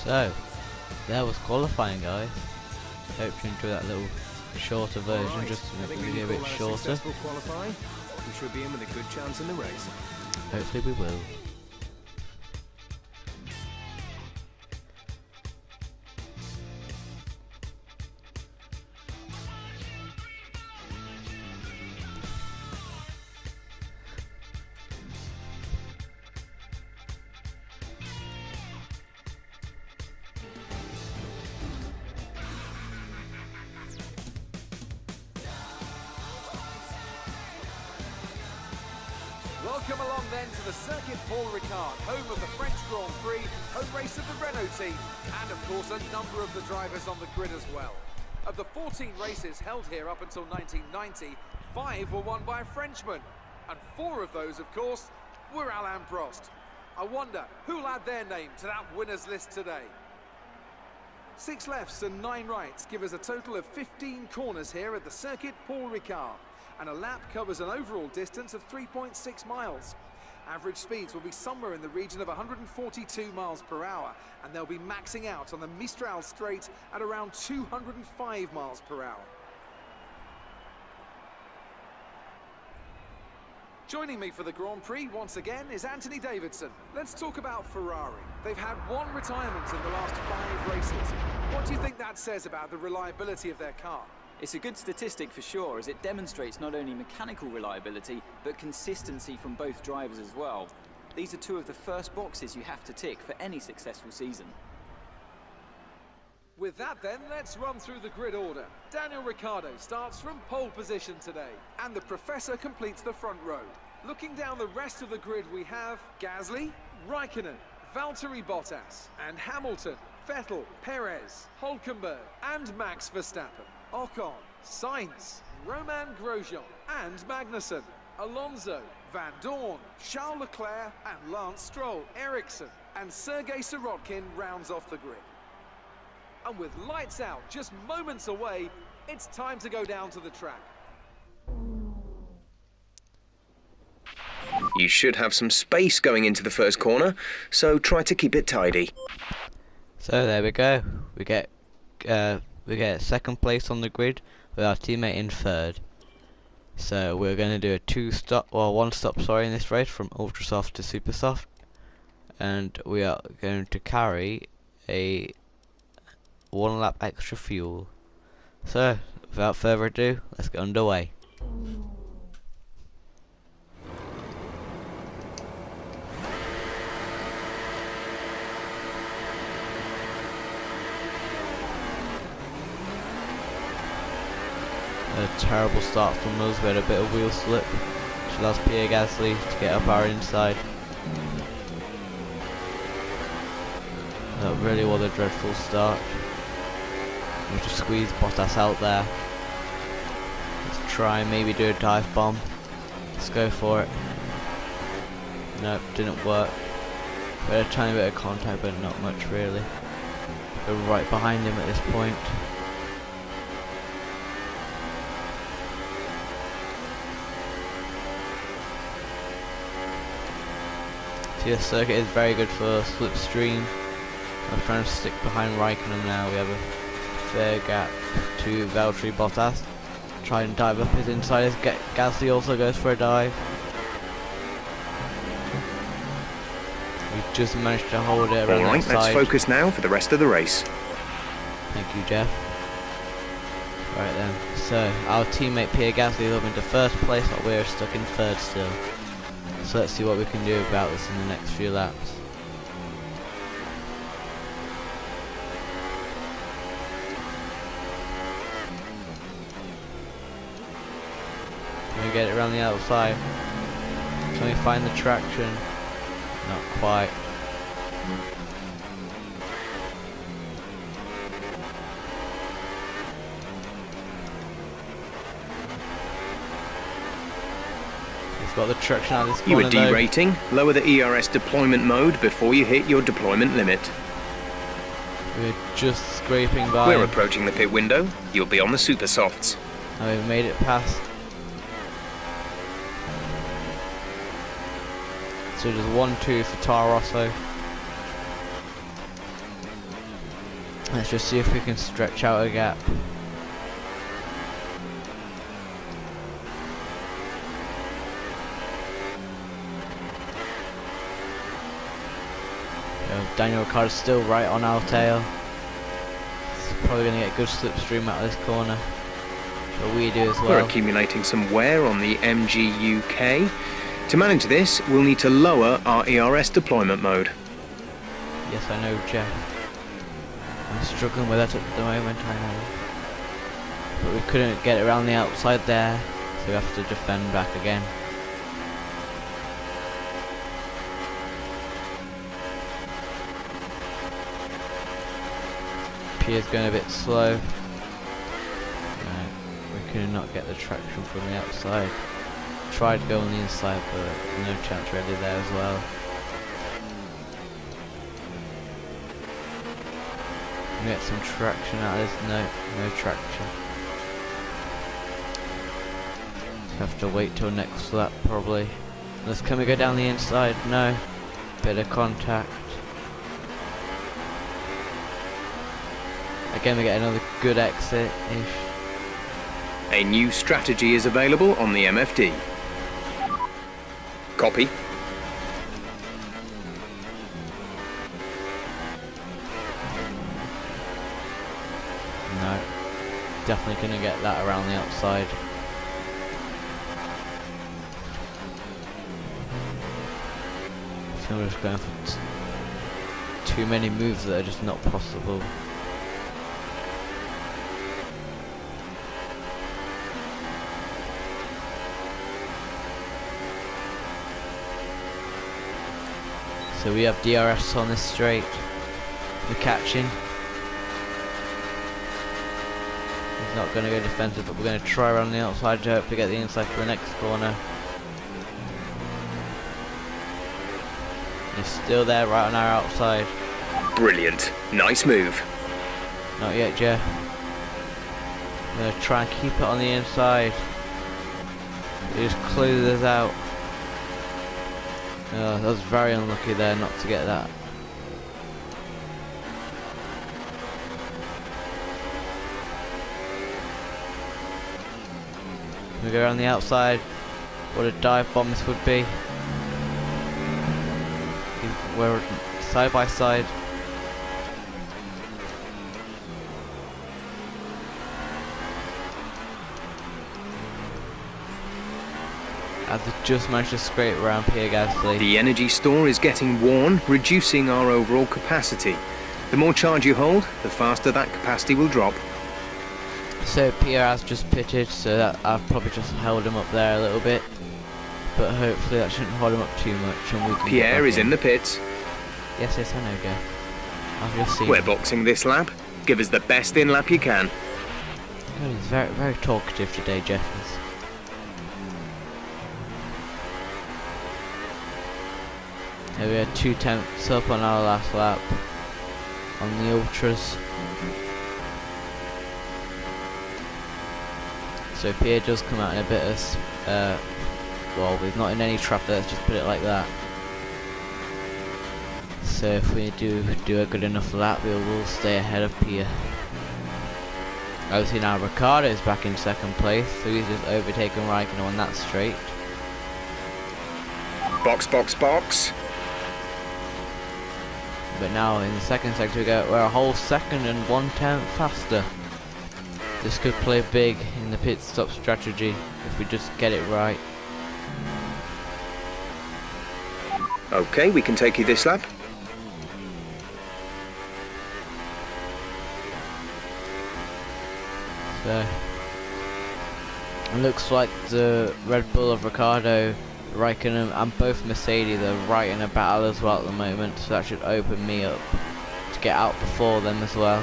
So, there was qualifying, guys. Hope you enjoyed that little shorter version, Right. just to make the I think video a we bit call that shorter. successful qualifying. We should be in with a good chance in the race. Hopefully we will. Welcome along then to the Circuit Paul Ricard, home of the French Grand Prix, home race of the Renault team, and of course a number of the drivers on the grid as well. Of the 14 races held here up until 1990, 5 were won by a Frenchman, and 4 of those, of course, were Alain Prost. I wonder who'll add their name to that winners list today. 6 lefts and 9 rights give us a total of 15 corners here at the Circuit Paul Ricard. And a lap covers an overall distance of 3.6 miles. Average speeds will be somewhere in the region of 142 miles per hour, and they'll be maxing out on the Mistral Straight at around 205 miles per hour. Joining me for the Grand Prix once again is Anthony Davidson. Let's talk about Ferrari. They've had 1 retirement in the last 5 races. What do you think that says about the reliability of their car? It's a good statistic for sure, as it demonstrates not only mechanical reliability, but consistency from both drivers as well. These are 2 of the first boxes you have to tick for any successful season. With that then, let's run through the grid order. Daniel Ricciardo starts from pole position today, and the Professor completes the front row. Looking down the rest of the grid, we have Gasly, Raikkonen, Valtteri Bottas, and Hamilton, Vettel, Perez, Hülkenberg, and Max Verstappen. Ocon, Sainz, Romain Grosjean, and Magnussen, Alonso, Van Dorn, Charles Leclerc, and Lance Stroll, Ericsson, and Sergei Sirotkin rounds off the grid. And with lights out just moments away, it's time to go down to the track. You should have some space going into the first corner, so try to keep it tidy. So there we go. We get second place on the grid with our teammate in third. So we're going to do a one stop in this race from ultra soft to super soft, and we are going to carry a 1 lap extra fuel. So without further ado, let's get underway. A terrible start from us. We had a bit of wheel slip, which allows Pierre Gasly to get up our inside. That really was a dreadful start. We just squeezed Bottas out there. Let's try and maybe do a dive bomb. Let's go for it. Nope, didn't work. We had a tiny bit of contact, but not much really. We're right behind him at this point. This circuit is very good for slipstream. I'm trying to stick behind Raikkonen now. We have a fair gap to Valtteri Bottas. Try and dive up his inside. Gasly also goes for a dive. We just managed to hold it around Alright, the let's side. focus now for the rest of the race. Thank you, Jeff. Right then, so our teammate Pierre Gasly is up into first place, but we're stuck in third still. So let's see what we can do about this in the next few laps. Can we get it around the outside? Can we find the traction? Not quite. Got the traction out of this You corner are derating. Lower the ERS deployment mode before you hit your deployment limit. We're just scraping by. We're approaching the pit window. You'll be on the super softs. And we've made it past. So just 1-2 for Toro Rosso. Let's just see if we can stretch out a gap. Daniel Ricciardo's still right on our tail. He's probably going to get good slipstream out of this corner. But we do as well. We're accumulating some wear on the MGUK. To manage this, we'll need to lower our ERS deployment mode. Yes, I know, Jeff. I'm struggling with that at the moment, I know. But we couldn't get around the outside there, so we have to defend back again. Pierre's going a bit slow. No, we could not get the traction from the outside. Tried to go on the inside, but no chance really there as well. Get some traction out of this. No traction. Have to wait till next lap probably. Can we go down the inside? No. Bit of contact. Again, we get another good exit-ish. A new strategy is available on the MFD. Copy. No. Definitely gonna get that around the outside. So we're just going for too many moves that are just not possible. So we have DRS on this straight. We're catching. He's not going to go defensive, but we're going to try around the outside to hope to get the inside for the next corner. He's still there right on our outside. Brilliant. Nice move. Not yet, Jeff. I'm going to try and keep it on the inside. He just closes us out. Oh, that was very unlucky there not to get that. We go around the outside. What a dive bomb this would be. We're side by side. As we just managed to scrape around Pierre Gasly. The energy store is getting worn, reducing our overall capacity. The more charge you hold, the faster that capacity will drop. So Pierre has just pitted, so that I've probably just held him up there a little bit. But hopefully that shouldn't hold him up too much and we can Pierre is in the pits. Yes, I know, go. I've just seen We're him. boxing this lap. Give us the best in lap you can. God, he's very, very talkative today, Jeff. Here we had 2 tenths up on our last lap on the ultras. So Pierre does come out in a bit of, well, he's not in any traffic, let's just put it like that. So if we do a good enough lap, we will stay ahead of Pierre. Obviously now Ricciardo is back in second place, so he's just overtaken Raikkonen on that straight. Box, box, box. But now in the second sector we're a whole second and 1/10 faster. This could play big in the pit stop strategy if we just get it right. Okay, we can take you this lap. So it looks like the Red Bull of Ricciardo, Raikkonen and both Mercedes are right in a battle as well at the moment, so that should open me up to get out before them as well.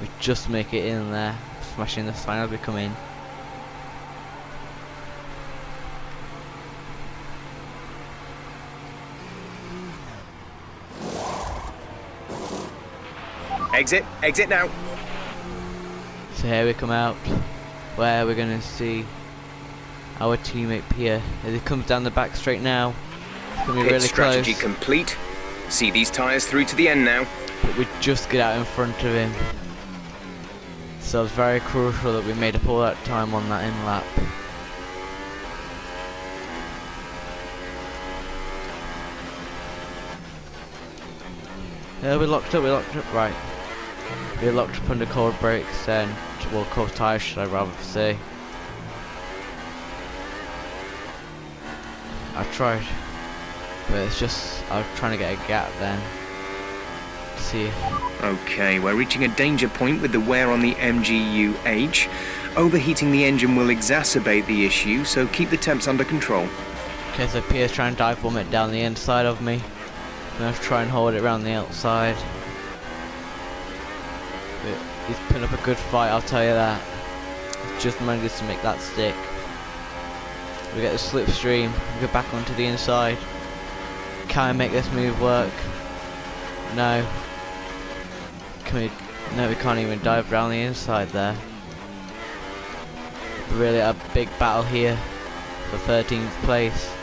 We just make it in there, smashing the sign as we come in. Exit, exit now. So here we come out, where we're going to see our teammate Pierre as he comes down the back straight now. It's going to be Pit really strategy close. complete. See these tyres through to the end now. but we just get out in front of him. So it's very crucial that we made up all that time on that in lap. Yeah, we locked up, right. We locked up under cold brakes and, well, cold tyres should I rather say. I tried, but it's just, I was trying to get a gap then. See. Okay, we're reaching a danger point with the wear on the MGU-H. Overheating the engine will exacerbate the issue, so keep the temps under control. Okay, so Pierre's trying to dive bomb it down the inside of me. I'm going to try and hold it around the outside. But he's putting up a good fight, I'll tell you that. He's just managed to make that stick. We get the slipstream, we go back onto the inside. Can I make this move work? No. No, we can't even dive around the inside there. Really a big battle here for 13th place.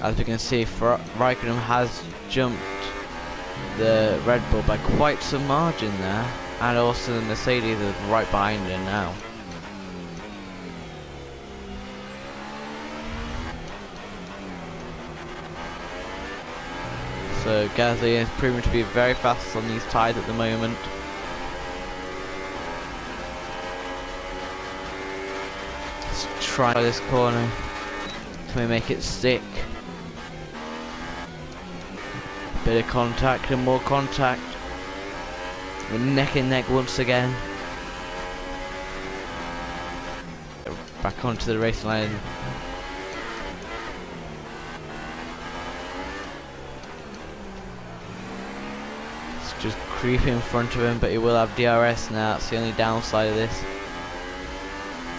As we can see, Raikkonen has jumped the Red Bull by quite some margin there, and also the Mercedes is right behind her now. So Gasly is proving to be very fast on these tyres at the moment. Let's try this corner. Can we make it stick? Bit of contact and more contact. We're neck and neck once again. Back onto the race line. Just creep in front of him, but he will have DRS now. That's the only downside of this.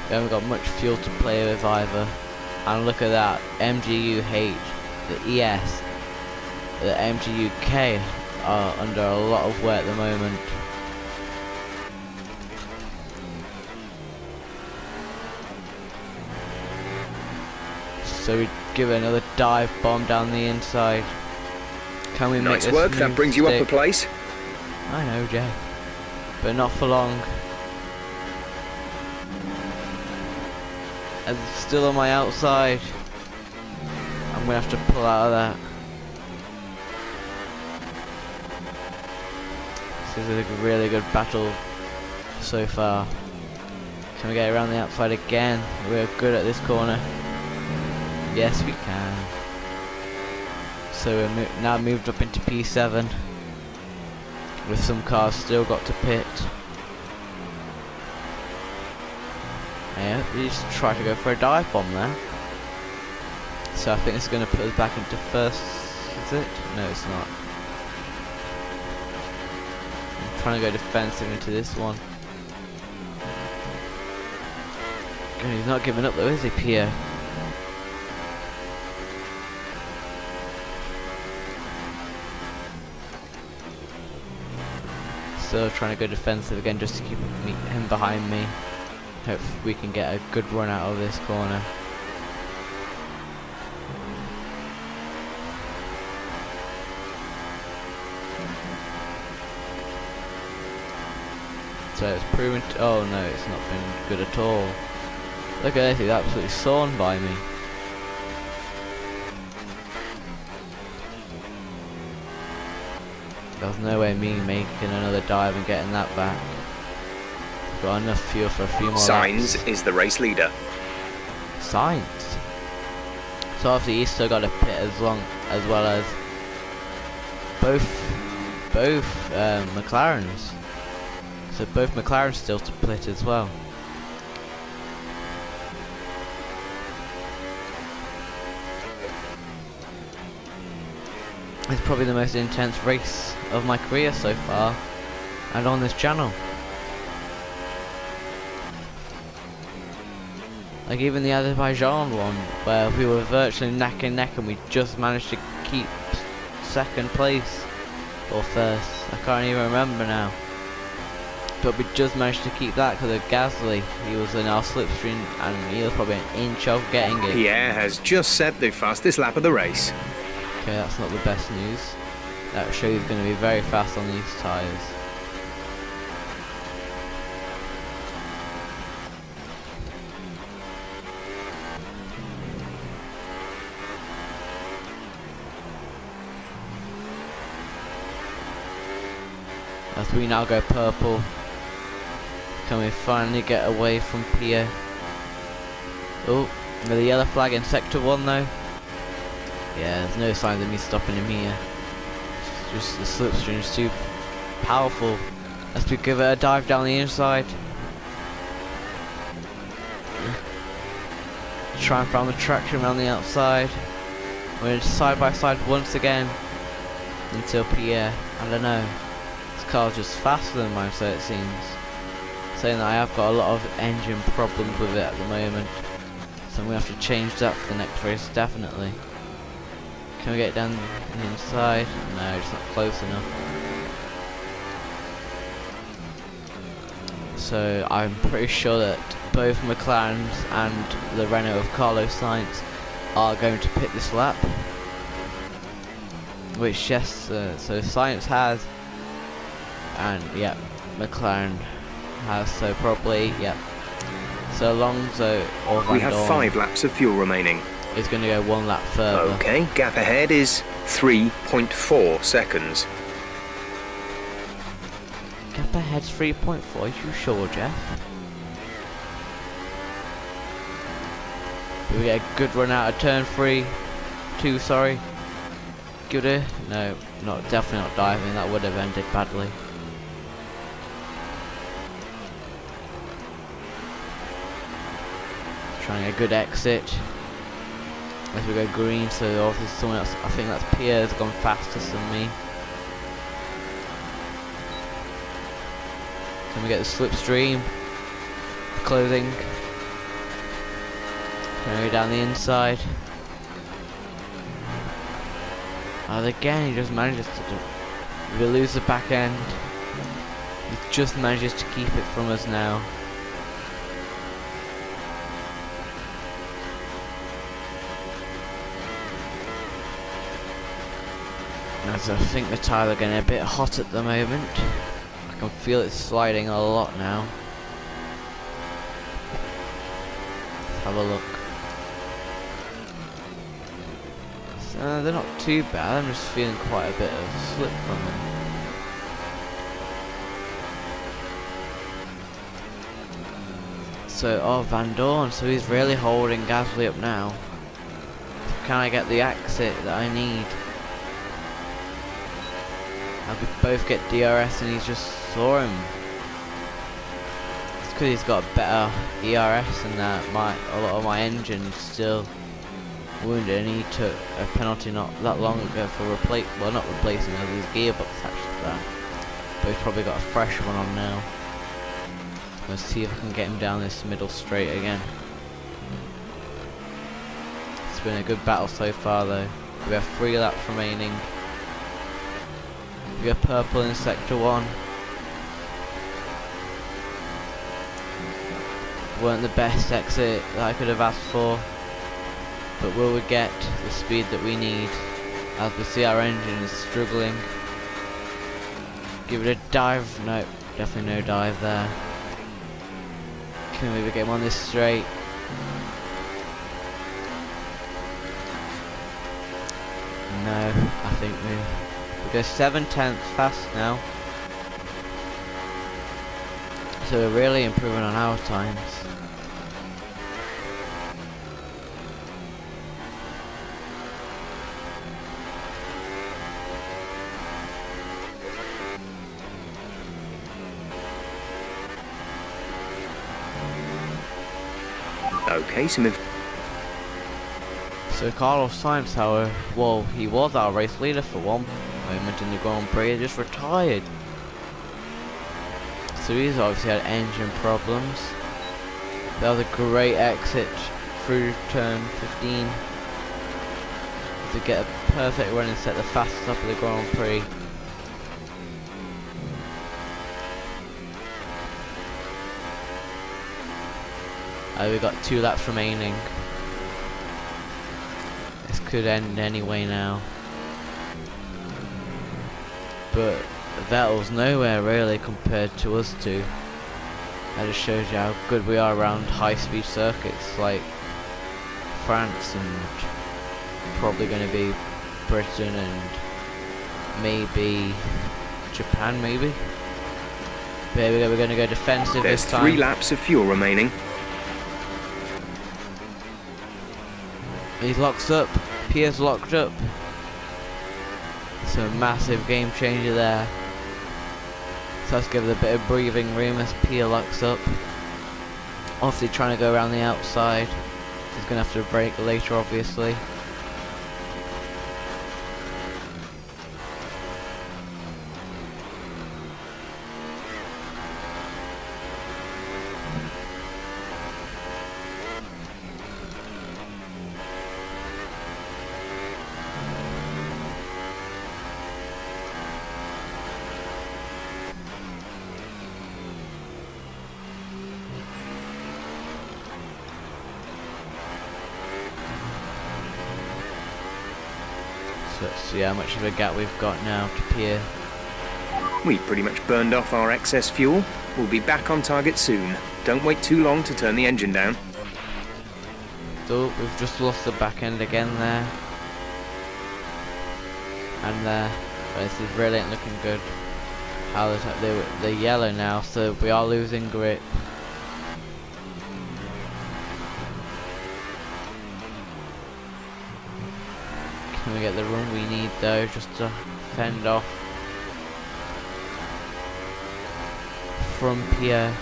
We haven't got much fuel to play with either. And look at that, MGU-H, the ES, the MGU-K are under a lot of weight at the moment. So we give it another dive bomb down the inside. Can we make Nice this work, that move brings you up a stick? place. I know, Jay, but not for long. And it's still on my outside. I'm gonna have to pull out of that. This is a really good battle so far. Can we get around the outside again? We're good at this corner. Yes, we can. So we're now moved up into P7. With some cars still got to pit. Yeah, we just try to go for a dive bomb there. So I think it's going to put us back into first, is it? No, it's not. I'm trying to go defensive into this one. God, he's not giving up though, is he, Pierre? Still trying to go defensive again just to keep him behind me. Hope we can get a good run out of this corner. So it's proven to, oh no, it's not been good at all. Look at this, he's absolutely sawn by me. There's no way me making another dive and getting that back. Got enough fuel for a few more Sainz laps. is the race leader. Sainz. So obviously he's still got a pit as well as both McLarens. So both McLarens still to pit as well. It's probably the most intense race of my career so far, and on this channel. Like even the Azerbaijan one, where we were virtually neck and neck and we just managed to keep second place, or first, I can't even remember now. But we just managed to keep that because of Gasly. He was in our slipstream and he was probably an inch off getting it. Pierre has just set the fastest lap of the race. Okay, that's not the best news. That shows he's going to be very fast on these tyres. As we now go purple, can we finally get away from Pierre? Oh, the yellow flag in sector 1 though. Yeah, there's no signs of me stopping him here. Just the slipstream is too powerful. As we give it a dive down the inside. Try and find the traction around the outside. We're side by side once again. Until Pierre, I don't know. This car's just faster than mine, so it seems. Saying that I have got a lot of engine problems with it at the moment. So I'm going to have to change that for the next race, definitely. Can we get down the inside? No, it's not close enough. So I'm pretty sure that both McLaren's and the Renault of Carlos Sainz are going to pit this lap. Which yes, so Sainz has, and yeah, McLaren has, so probably, yeah. So Alonso or Van We have Dorn 5 laps of fuel remaining. is going to go 1 lap further. Okay, gap ahead is 3.4 seconds. Gap ahead's 3.4, are you sure, Jeff? Do we get a good run out of turn 2, sorry. Good no, definitely not diving, that would have ended badly. Trying a good exit as we go green, so obviously someone else, I think that's Pierre's gone fastest than me. Can we get the slipstream? Closing. Can we go down the inside? And again, he just manages to do. We lose the back end. He just manages to keep it from us now. As I think the tyres are getting a bit hot at the moment. I can feel it sliding a lot now. Let's have a look. So, they're not too bad, I'm just feeling quite a bit of slip from them. So, oh, Van Dorn, so he's really holding Gasly up now. Can I get the exit that I need? We both get DRS and he's just saw him. It's because he's got a better ERS and that a lot of my engine's still wounded, and he took a penalty not that long ago for not replacing his gearbox actually for that. But he's probably got a fresh one on now. Let's see if I can get him down this middle straight again. It's been a good battle so far though. We have 3 laps remaining. We got purple in sector 1. Weren't the best exit that I could have asked for, but will we get the speed that we need as we see our engine is struggling? Give it a dive. No, definitely no dive there. Can we get him on this straight? No, I think we go 7/10 fast now. So we're really improving on our times. Okay, So Carlos Sainz, however, well, he was our race leader for one moment in the Grand Prix, he just retired. So he's obviously had engine problems. That was a great exit through turn 15 to get a perfect run and set the fastest up of the Grand Prix. We've got 2 laps remaining. This could end anyway now. but Vettel's nowhere really compared to us two. That just shows you how good we are around high-speed circuits like France and probably going to be Britain and maybe Japan, maybe. But here we go, we're going to go defensive There's this time. 3 laps of fuel remaining. He locks up, Pierre's locked up. It's a massive game changer there. So let's give it a bit of breathing room as Pierre locks up. Obviously trying to go around the outside. He's going to have to brake later, obviously. So let's see how much of a gap we've got now to Pierre. We pretty much burned off our excess fuel. We'll be back on target soon. Don't wait too long to turn the engine down. So we've just lost the back end again there. And there. But this is really ain't looking good. How they're yellow now, so we are losing grip. Can we get the run we need though, just to fend off from Pierre.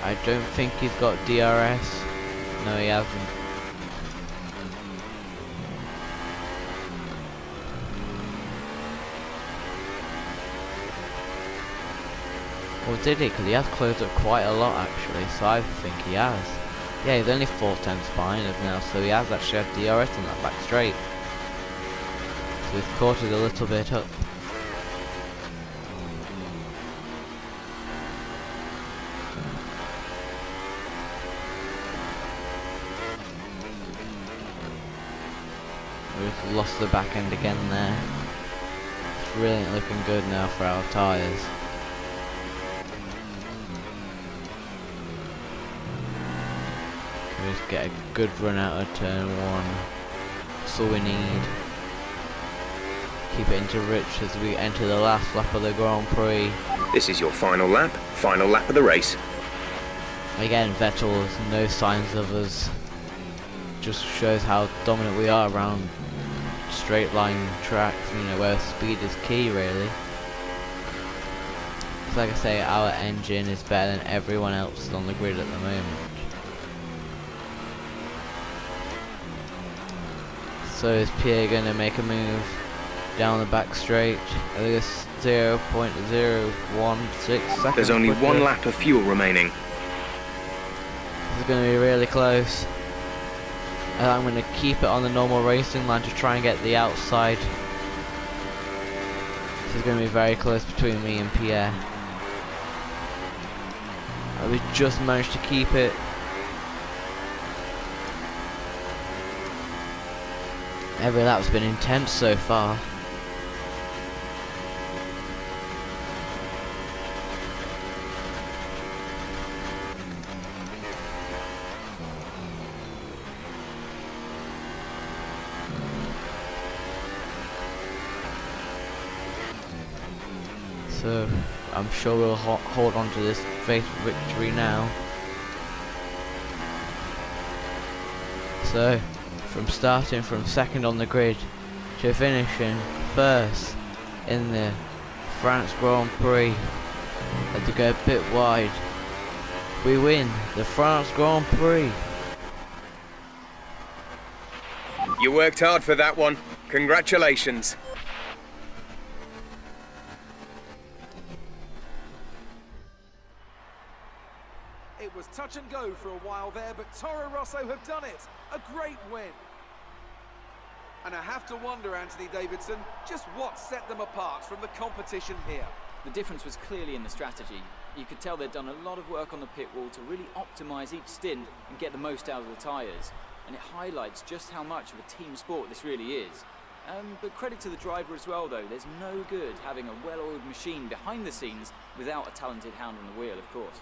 I don't think he's got DRS. No, he hasn't. Or did he? Because he has closed up quite a lot actually, so I think he has. Yeah, he's only 4/10 behind us now, so he has actually had DRS on that back straight. So we've caught it a little bit up. We've lost the back end again there. It's really not looking good now for our tyres. Just get a good run out of turn 1. That's all we need. Keep it into rich as we enter the last lap of the Grand Prix. This is your final lap of the race. Again, Vettel has no signs of us. Just shows how dominant we are around straight line tracks, you know, where speed is key really. So like I say, our engine is better than everyone else on the grid at the moment. So is Pierre going to make a move down the back straight? I think it's 0.016 seconds. There's only quicker. 1 lap of fuel remaining. This is going to be really close. And I'm going to keep it on the normal racing line to try and get the outside. This is going to be very close between me and Pierre. And we just managed to keep it. Every lap's been intense so far. So I'm sure we'll hold on to this victory now. So from starting from second on the grid to finishing first in the France Grand Prix, had to go a bit wide. We win the France Grand Prix. You worked hard for that one. Congratulations. It was touch and go for a while there, but Toro Rosso have done it. A great win. And I have to wonder, Anthony Davidson, just what set them apart from the competition here. The difference was clearly in the strategy. You could tell they'd done a lot of work on the pit wall to really optimise each stint and get the most out of the tyres. and it highlights just how much of a team sport this really is. But credit to the driver as well, though. There's no good having a well-oiled machine behind the scenes without a talented hound on the wheel, of course.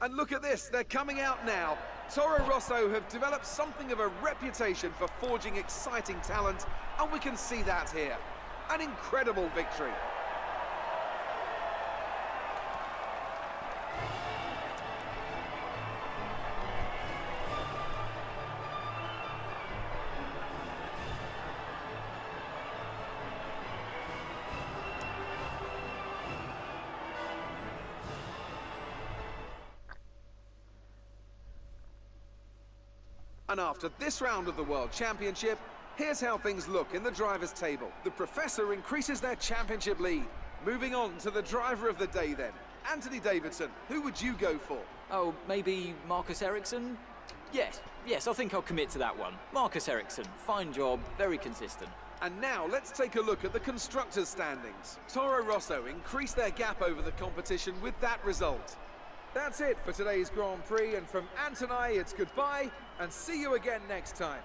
And look at this, they're coming out now. Toro Rosso have developed something of a reputation for forging exciting talent, and we can see that here. An incredible victory. And after this round of the World Championship, here's how things look in the drivers' table. The Professor increases their championship lead. Moving on to the driver of the day then. Anthony Davidson, who would you go for? Oh, maybe Marcus Ericsson? Yes, I think I'll commit to that one. Marcus Ericsson, fine job, very consistent. And now let's take a look at the constructors' standings. Toro Rosso increased their gap over the competition with that result. That's it for today's Grand Prix, and from Ant and I, it's goodbye, and see you again next time.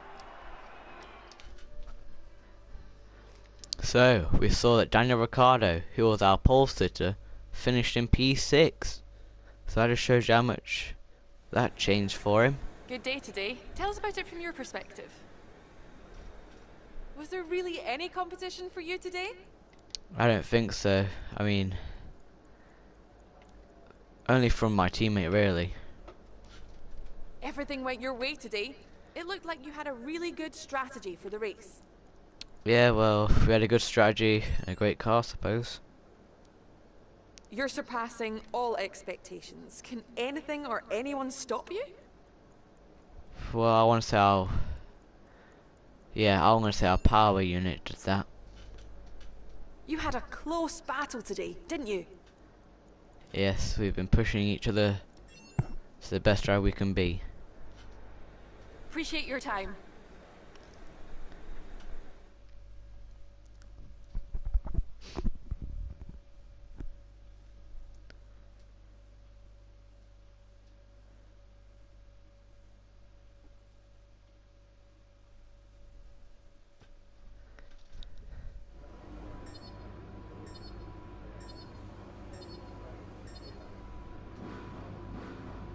So, we saw that Daniel Ricciardo, who was our pole sitter, finished in P6. So that just shows you how much that changed for him. Good day today. Tell us about it from your perspective. Was there really any competition for you today? I don't think so. I mean, only from my teammate, really. Everything went your way today. It looked like you had a really good strategy for the race. Yeah, well, we had a good strategy and a great car, I suppose. You're surpassing all expectations. Can anything or anyone stop you? Well, I want to say our... Yeah, I want to say our power unit did that. You had a close battle today, didn't you? Yes, we've been pushing each other to the best driver we can be. Appreciate your time.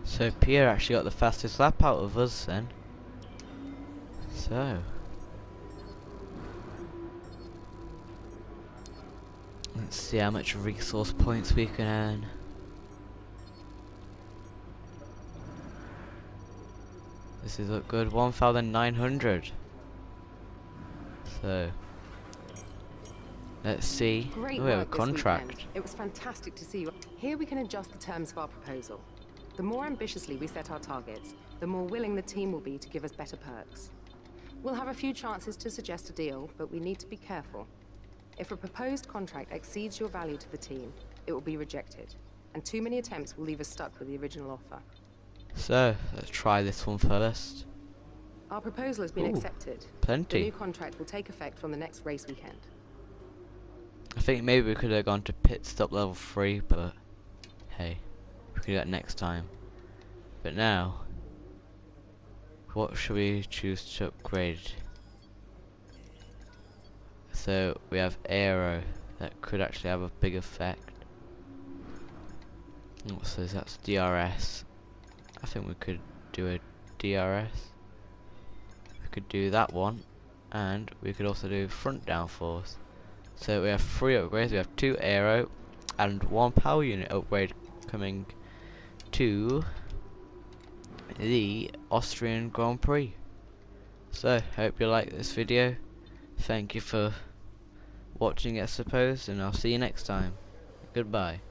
So Pierre actually got the fastest lap out of us then. So let's see how much resource points we can earn. This is look good, 1,900. So let's see. Great Oh, we have a work this contract. weekend. It was fantastic to see you. Here we can adjust the terms of our proposal. The more ambitiously we set our targets, the more willing the team will be to give us better perks. We'll have a few chances to suggest a deal, but we need to be careful. If a proposed contract exceeds your value to the team, it will be rejected, and too many attempts will leave us stuck with the original offer. So let's try this one first. Our proposal has been Ooh, accepted. The Plenty. new contract will take effect from the next race weekend. I think maybe we could have gone to pit stop level 3, but hey, we could do that next time. But now, what should we choose to upgrade? So we have aero that could actually have a big effect. So that's DRS. I think we could do a DRS. We could do that one, and we could also do front downforce. So we have 3 upgrades. We have 2 aero and 1 power unit upgrade coming to the Austrian Grand Prix. So hope you like this video. Thank you for watching, I suppose, and I'll see you next time. Goodbye.